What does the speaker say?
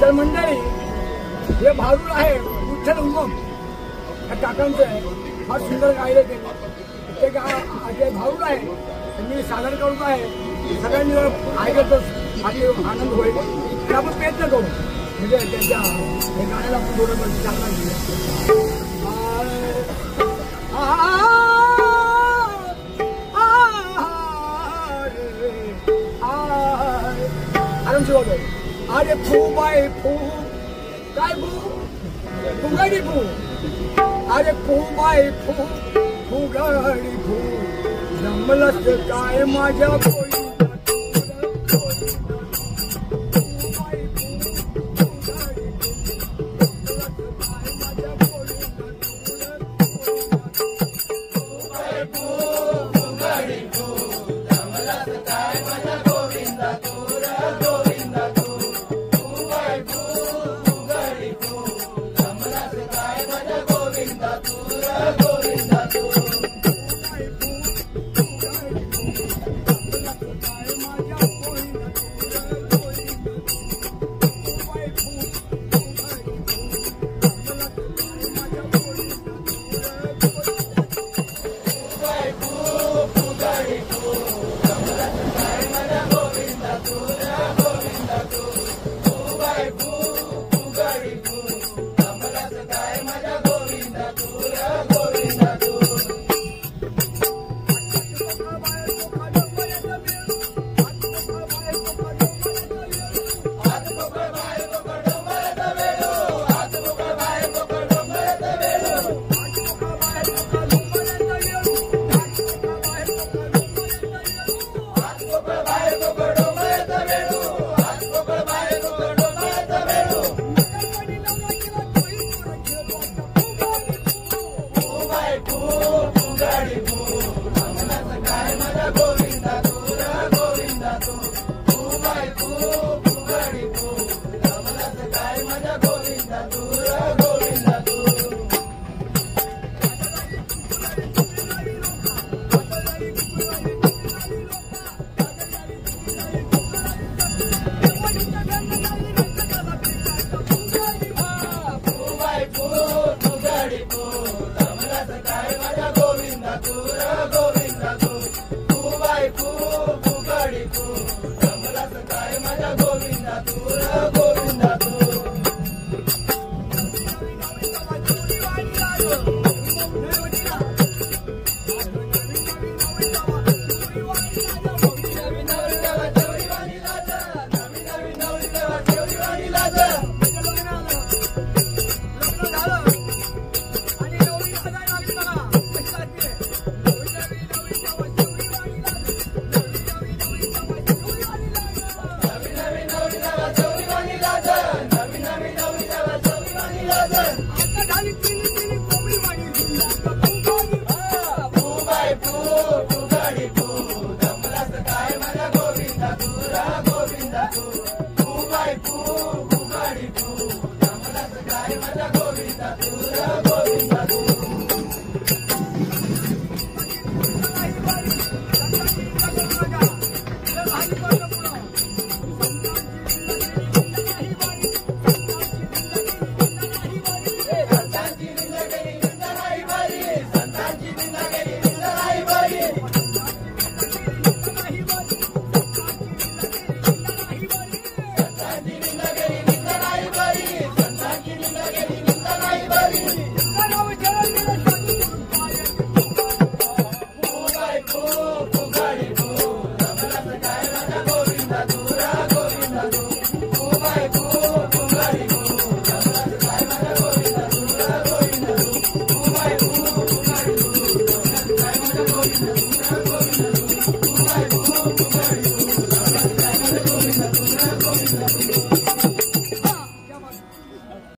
तर मंडळी हे भारूड आहे विठ्ठल उगम या काकांचं आहे. फार सुंदर गायले ते भारूड आहे मी सादर करतो आहे. सगळ्यांनी ऐकतच आणि आनंद होईल तर आपण प्रयत्न करू म्हणजे त्यांच्या हे गाण्याला आपण थोडं चालना देऊ. आराम से बोलो. अरे फू बाय फू काय फू फुगाडी फू. अरे फू बाय फू फुगाडी फू जमलंच काय माझ्या पोळी. गोविंदा तू